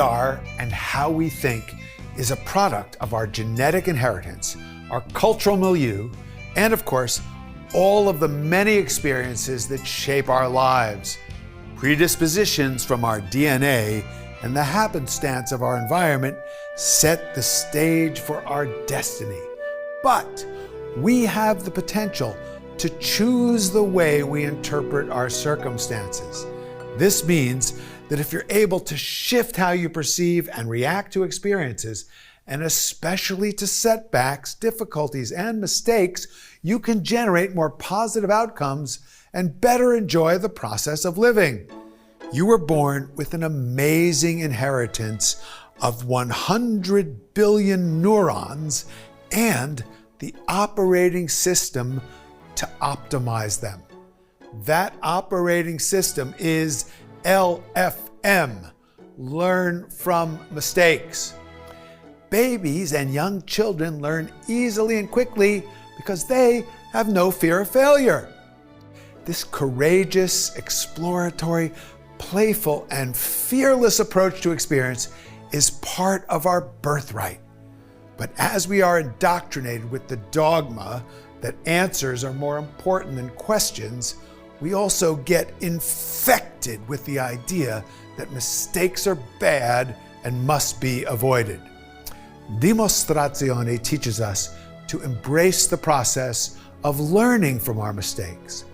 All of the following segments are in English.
are and how we think is a product of our genetic inheritance, our cultural milieu, and of course, all of the many experiences that shape our lives. Predispositions from our DNA and the happenstance of our environment set the stage for our destiny. But we have the potential to choose the way we interpret our circumstances. This means that if you're able to shift how you perceive and react to experiences, and especially to setbacks, difficulties, and mistakes, you can generate more positive outcomes and better enjoy the process of living. You were born with an amazing inheritance of 100 billion neurons and the operating system to optimize them. That operating system is LFM, learn from mistakes. Babies and young children learn easily and quickly because they have no fear of failure. This courageous, exploratory, playful, and fearless approach to experience is part of our birthright. But as we are indoctrinated with the dogma that answers are more important than questions, we also get infected with the idea that mistakes are bad and must be avoided. Dimostrazione teaches us to embrace the process of learning from our mistakes.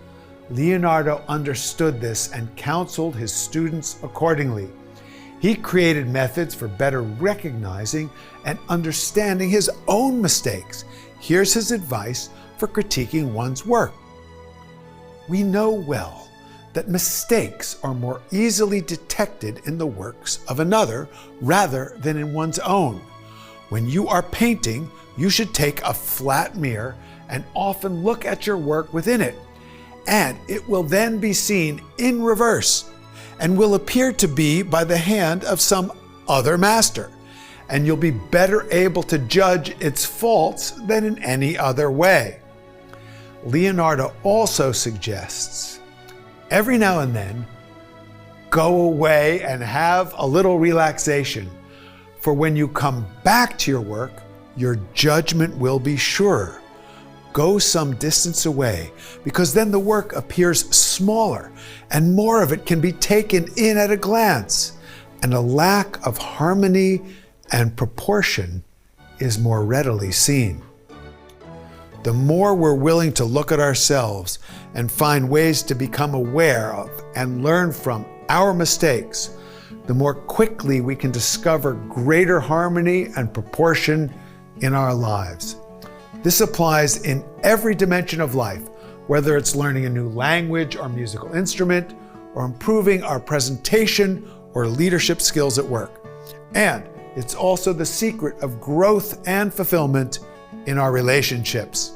Leonardo understood this and counseled his students accordingly. He created methods for better recognizing and understanding his own mistakes. Here's his advice for critiquing one's work. We know well that mistakes are more easily detected in the works of another rather than in one's own. When you are painting, you should take a flat mirror and often look at your work within it, and it will then be seen in reverse and will appear to be by the hand of some other master, and you'll be better able to judge its faults than in any other way. Leonardo also suggests every now and then, go away and have a little relaxation. For when you come back to your work, your judgment will be surer. Go some distance away, because then the work appears smaller and more of it can be taken in at a glance, and a lack of harmony and proportion is more readily seen. The more we're willing to look at ourselves and find ways to become aware of and learn from our mistakes, the more quickly we can discover greater harmony and proportion in our lives. This applies in every dimension of life, whether it's learning a new language or musical instrument, or improving our presentation or leadership skills at work. And it's also the secret of growth and fulfillment in our relationships.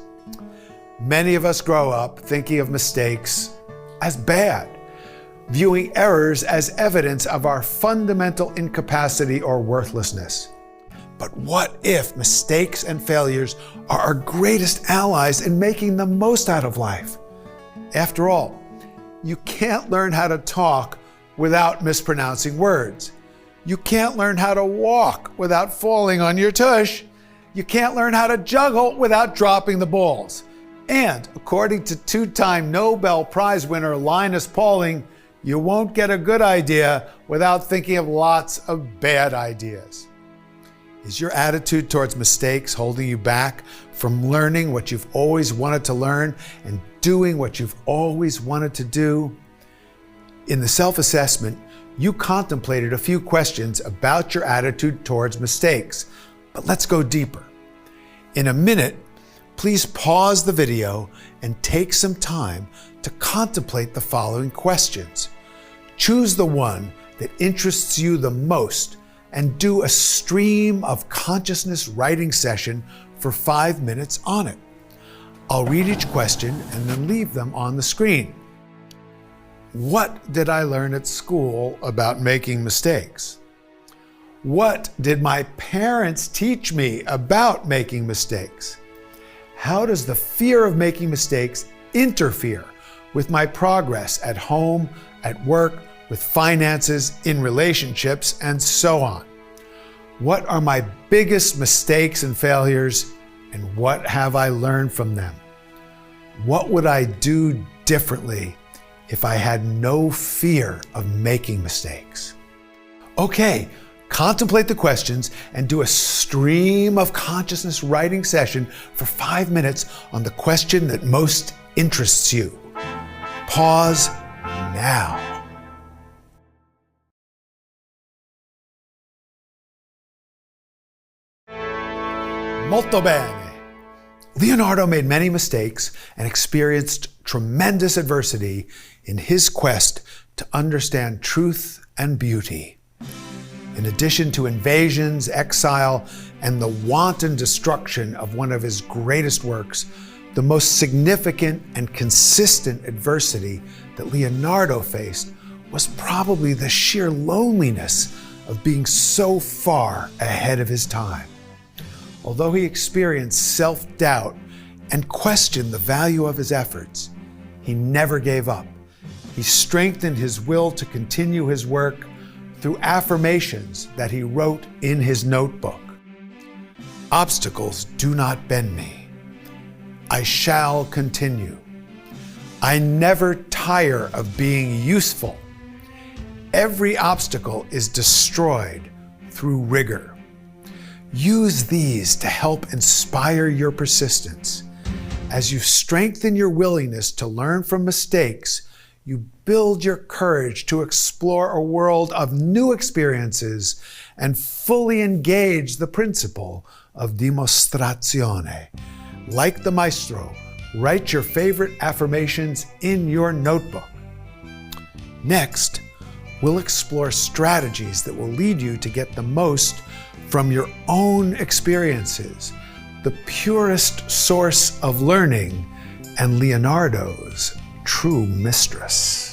Many of us grow up thinking of mistakes as bad, viewing errors as evidence of our fundamental incapacity or worthlessness. But what if mistakes and failures are our greatest allies in making the most out of life? After all, you can't learn how to talk without mispronouncing words. You can't learn how to walk without falling on your tush. You can't learn how to juggle without dropping the balls. And according to two-time Nobel Prize winner Linus Pauling, you won't get a good idea without thinking of lots of bad ideas. Is your attitude towards mistakes holding you back from learning what you've always wanted to learn and doing what you've always wanted to do? In the self-assessment, you contemplated a few questions about your attitude towards mistakes, but let's go deeper. In a minute, please pause the video and take some time to contemplate the following questions. Choose the one that interests you the most and do a stream of consciousness writing session for 5 minutes on it. I'll read each question and then leave them on the screen. What did I learn at school about making mistakes? What did my parents teach me about making mistakes? How does the fear of making mistakes interfere with my progress at home, at work, with finances, in relationships, and so on. What are my biggest mistakes and failures, and what have I learned from them? What would I do differently if I had no fear of making mistakes? Okay, contemplate the questions and do a stream of consciousness writing session for 5 minutes on the question that most interests you. Pause now. Molto bene. Leonardo made many mistakes and experienced tremendous adversity in his quest to understand truth and beauty. In addition to invasions, exile, and the wanton destruction of one of his greatest works, the most significant and consistent adversity that Leonardo faced was probably the sheer loneliness of being so far ahead of his time. Although he experienced self-doubt and questioned the value of his efforts, he never gave up. He strengthened his will to continue his work through affirmations that he wrote in his notebook. Obstacles do not bend me. I shall continue. I never tire of being useful. Every obstacle is destroyed through rigor. Use these to help inspire your persistence. As you strengthen your willingness to learn from mistakes, you build your courage to explore a world of new experiences and fully engage the principle of Dimostrazione. Like the maestro, write your favorite affirmations in your notebook. Next, we'll explore strategies that will lead you to get the most from your own experiences, the purest source of learning and Leonardo's true mistress.